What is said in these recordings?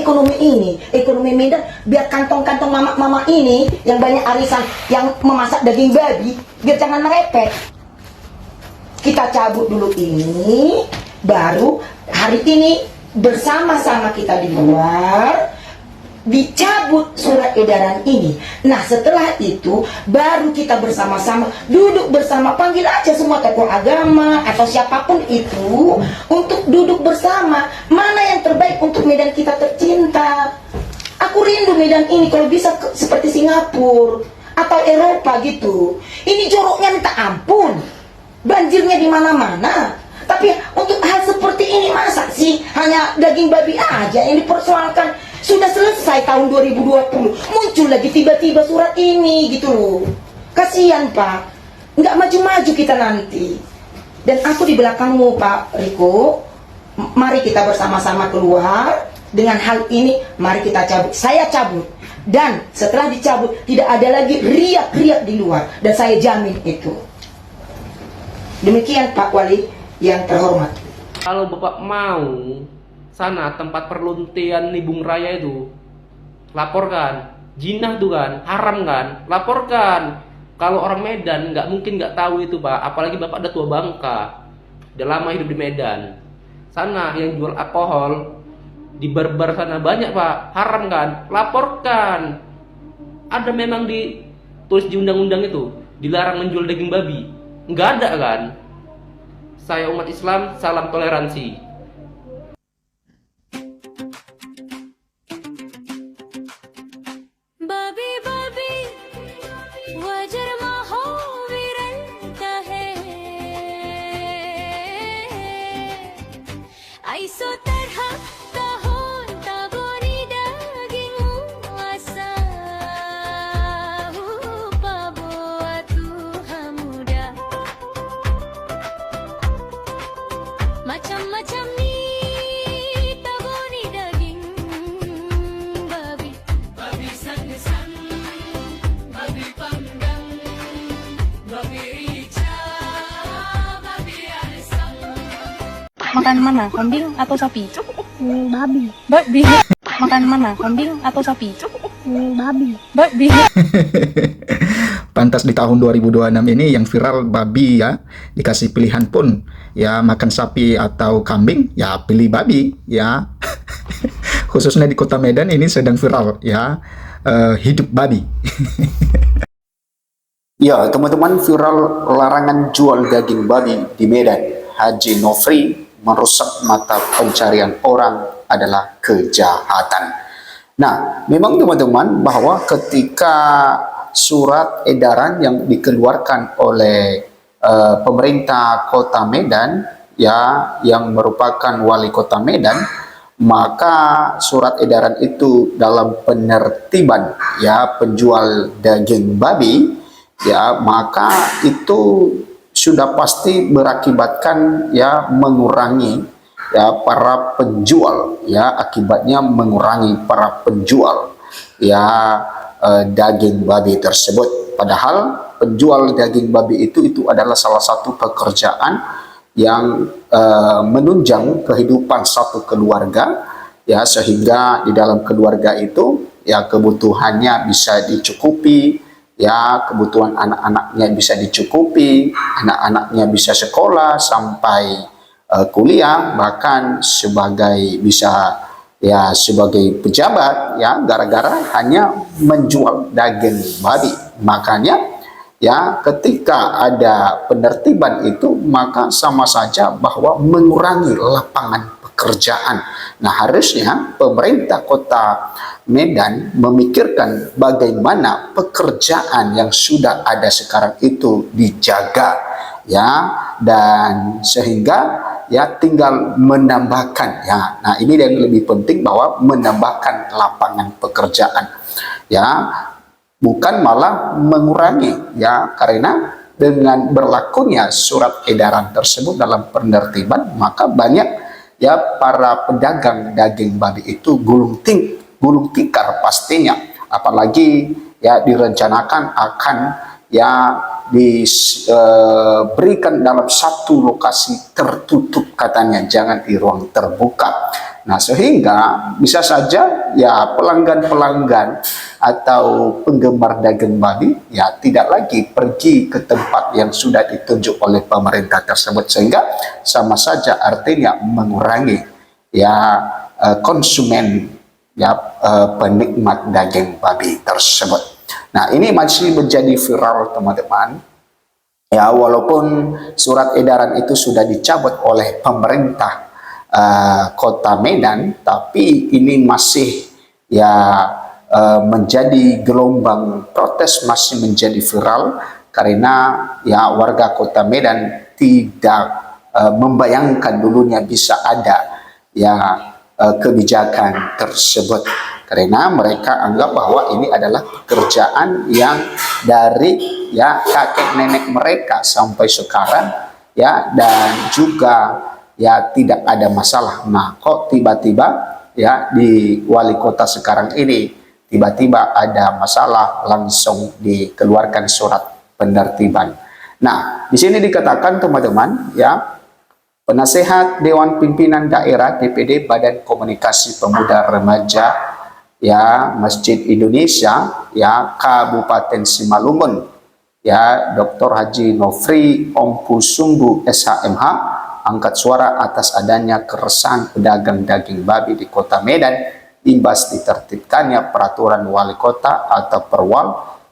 ekonomi Medan, biar kantong-kantong mama-mama ini yang banyak arisan, yang memasak daging babi, biar jangan merepet. Kita cabut dulu ini, baru hari ini bersama-sama kita di luar, dicabut surat edaran ini. Nah setelah itu baru kita bersama-sama duduk bersama, panggil aja semua tokoh agama atau siapapun itu untuk duduk bersama, mana yang terbaik untuk Medan kita tercinta. Aku rindu Medan ini kalau bisa seperti Singapura atau Eropa gitu. Ini joroknya minta ampun, banjirnya di mana-mana. Tapi untuk hal seperti ini masa sih hanya daging babi aja yang dipersoalkan? Sudah selesai tahun 2020, muncul lagi tiba-tiba surat ini gitu loh. Kasihan Pak, nggak maju-maju kita nanti. Dan aku di belakangmu Pak Riko, mari kita bersama-sama keluar dengan hal ini, mari kita cabut. Saya cabut, dan setelah dicabut tidak ada lagi riak-riak di luar, dan saya jamin itu. Demikian Pak Wali yang terhormat. Kalau Bapak mau sana tempat perluntian Nibung Raya itu, laporkan. Jinah tuh kan, haram kan, laporkan. Kalau orang Medan nggak mungkin nggak tahu itu Pak, apalagi Bapak udah tua bangka, udah lama hidup di Medan. Sana yang jual alkohol di bar-bar sana banyak Pak, haram kan, laporkan. Ada memang ditulis di undang-undang itu, dilarang menjual daging babi, nggak ada kan. Saya umat Islam, salam toleransi. Macam-macam ni tabuni daging babi, babi sang-sang, babi panggang, babi rica, babi arsang. Makan mana, kambing atau sapi? Babi. Babi. Makan mana, kambing atau sapi? Babi. Babi. Pantas di tahun 2026 ini yang viral babi ya, dikasih pilihan pun ya makan sapi atau kambing, ya pilih babi ya. Khususnya di kota Medan ini sedang viral ya, hidup babi. Ya teman-teman, viral larangan jual daging babi di Medan. Haji Nofri merusak mata pencarian orang adalah kejahatan. Nah memang teman-teman bahwa ketika surat edaran yang dikeluarkan oleh pemerintah kota Medan ya, yang merupakan wali kota Medan, maka surat edaran itu dalam penertiban ya penjual daging babi ya, maka itu sudah pasti berakibatkan ya mengurangi ya para penjual ya, akibatnya mengurangi para penjual ya daging babi tersebut. Padahal penjual daging babi itu adalah salah satu pekerjaan yang menunjang kehidupan satu keluarga ya, sehingga di dalam keluarga itu ya kebutuhannya bisa dicukupi ya, kebutuhan anak-anaknya bisa dicukupi, anak-anaknya bisa sekolah sampai kuliah, bahkan sebagai bisa ya sebagai pejabat ya, gara-gara hanya menjual daging babi. Makanya ya ketika ada penertiban itu, maka sama saja bahwa mengurangi lapangan pekerjaan. Nah harusnya pemerintah kota Medan memikirkan bagaimana pekerjaan yang sudah ada sekarang itu dijaga ya, dan sehingga ya tinggal menambahkan ya. Nah ini yang lebih penting, bahwa menambahkan lapangan pekerjaan ya, bukan malah mengurangi ya. Karena dengan berlakunya surat edaran tersebut dalam penertiban, maka banyak ya para pedagang daging babi itu gulung tikar pastinya, apalagi ya direncanakan akan ya diberikan dalam satu lokasi tertutup katanya, jangan di ruang terbuka. Nah, sehingga bisa saja ya pelanggan-pelanggan atau penggemar daging babi ya tidak lagi pergi ke tempat yang sudah ditunjuk oleh pemerintah tersebut, sehingga sama saja artinya mengurangi ya konsumen ya penikmat daging babi tersebut. Nah, ini masih menjadi viral teman-teman. Ya, walaupun surat edaran itu sudah dicabut oleh pemerintah Kota Medan, tapi ini masih ya menjadi gelombang protes, masih menjadi viral karena ya warga Kota Medan tidak membayangkan dulunya bisa ada ya kebijakan tersebut, karena mereka anggap bahwa ini adalah pekerjaan yang dari ya kakek nenek mereka sampai sekarang ya, dan juga ya tidak ada masalah. Nah, kok tiba-tiba ya di wali kota sekarang ini tiba-tiba ada masalah, langsung dikeluarkan surat penertiban. Nah, di sini dikatakan teman-teman ya, penasehat Dewan Pimpinan Daerah DPD Badan Komunikasi Pemuda Remaja ya Masjid Indonesia ya Kabupaten Simalungun ya Dr. Haji Nofri Ompusunggu SHMH angkat suara atas adanya keresahan pedagang daging babi di Kota Medan imbas ditertibkannya peraturan wali kota atau Perwal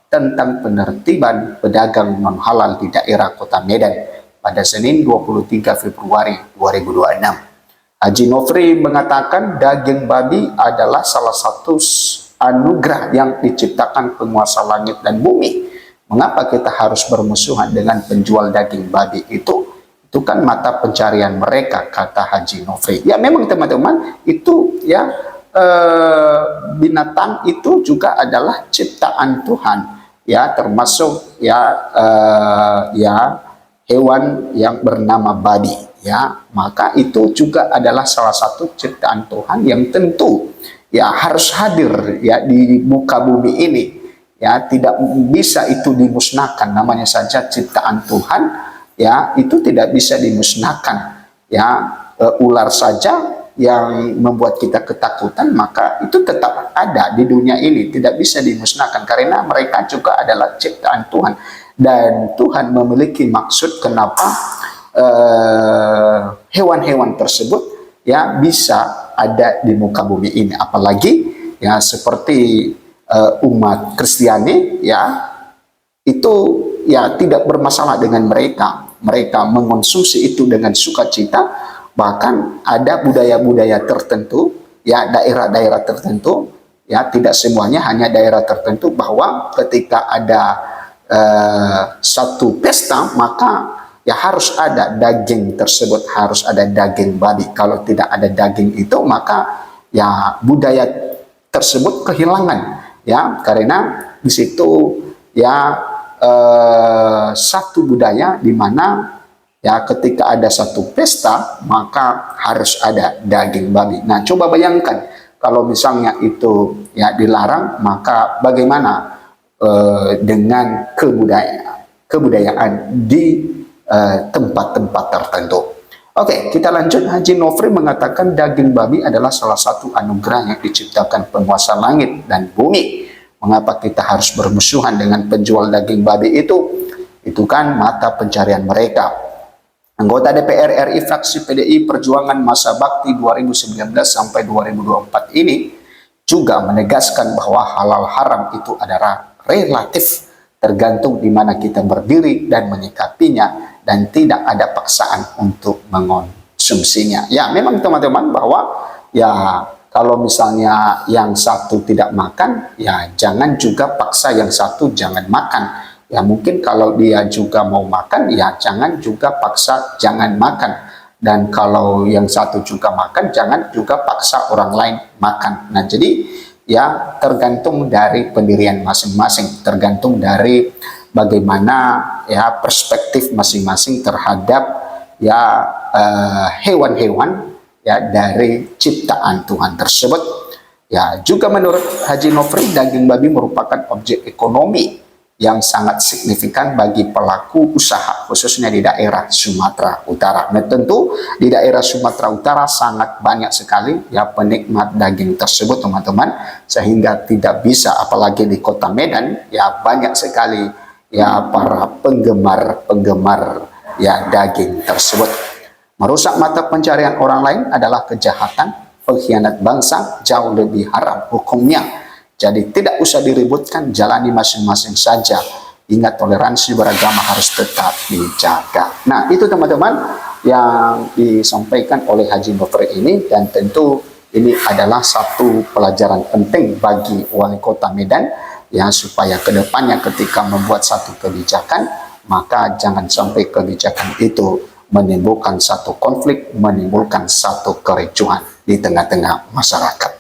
tentang penertiban pedagang non halal di daerah Kota Medan pada Senin 23 Februari 2026. Haji Nofri mengatakan daging babi adalah salah satu anugerah yang diciptakan penguasa langit dan bumi. Mengapa kita harus bermusuhan dengan penjual daging babi itu? Itu kan mata pencarian mereka, kata Haji Nofri. Ya memang teman-teman, itu ya binatang itu juga adalah ciptaan Tuhan, ya termasuk ya hewan yang bernama babi, ya maka itu juga adalah salah satu ciptaan Tuhan yang tentu ya harus hadir ya di muka bumi ini, ya tidak bisa itu dimusnahkan, namanya saja ciptaan Tuhan, ya itu tidak bisa dimusnahkan, ya ular saja yang membuat kita ketakutan maka itu tetap ada di dunia ini, tidak bisa dimusnahkan karena mereka juga adalah ciptaan Tuhan, dan Tuhan memiliki maksud kenapa hewan-hewan tersebut ya bisa ada di muka bumi ini, apalagi ya seperti umat Kristiani ya itu ya tidak bermasalah dengan mereka mengonsumsi itu dengan sukacita. Bahkan ada budaya-budaya tertentu ya daerah-daerah tertentu ya, tidak semuanya, hanya daerah tertentu, bahwa ketika ada satu pesta maka ya harus ada daging tersebut, harus ada daging babi. Kalau tidak ada daging itu maka ya budaya tersebut kehilangan, ya karena di situ ya satu budaya di mana ya ketika ada satu pesta maka harus ada daging babi. Nah, coba bayangkan kalau misalnya itu ya dilarang, maka bagaimana dengan kebudayaan di tempat-tempat tertentu. Oke, kita lanjut. Haji Nofri mengatakan daging babi adalah salah satu anugerah yang diciptakan penguasa langit dan bumi. Mengapa kita harus bermusuhan dengan penjual daging babi itu? Itu kan mata pencarian mereka. Anggota DPR RI fraksi PDI Perjuangan masa bakti 2019 sampai 2024 ini juga menegaskan bahwa halal haram itu adalah relatif, tergantung di mana kita berdiri dan menyikapinya, dan tidak ada paksaan untuk mengonsumsinya. Ya memang teman-teman, bahwa ya kalau misalnya yang satu tidak makan, ya jangan juga paksa yang satu jangan makan. Ya mungkin kalau dia juga mau makan, ya jangan juga paksa jangan makan. Dan kalau yang satu juga makan, jangan juga paksa orang lain makan. Nah jadi ya tergantung dari pendirian masing-masing, tergantung dari bagaimana ya perspektif masing-masing terhadap ya hewan-hewan ya dari ciptaan Tuhan tersebut. Ya juga menurut Haji Nofri, daging babi merupakan objek ekonomi yang sangat signifikan bagi pelaku usaha khususnya di daerah Sumatera Utara. Nah, tentu di daerah Sumatera Utara sangat banyak sekali ya penikmat daging tersebut teman-teman, sehingga tidak bisa, apalagi di kota Medan ya banyak sekali ya para penggemar ya daging tersebut. Merusak mata pencarian orang lain adalah kejahatan, pengkhianat bangsa, jauh lebih haram hukumnya. Jadi tidak usah diributkan, jalani masing-masing saja. Ingat, toleransi beragama harus tetap dijaga. Nah, itu teman-teman yang disampaikan oleh Haji Nofri ini, dan tentu ini adalah satu pelajaran penting bagi wali kota Medan ya, supaya kedepannya ketika membuat satu kebijakan, maka jangan sampai kebijakan itu menimbulkan satu konflik, menimbulkan satu kericuhan di tengah-tengah masyarakat.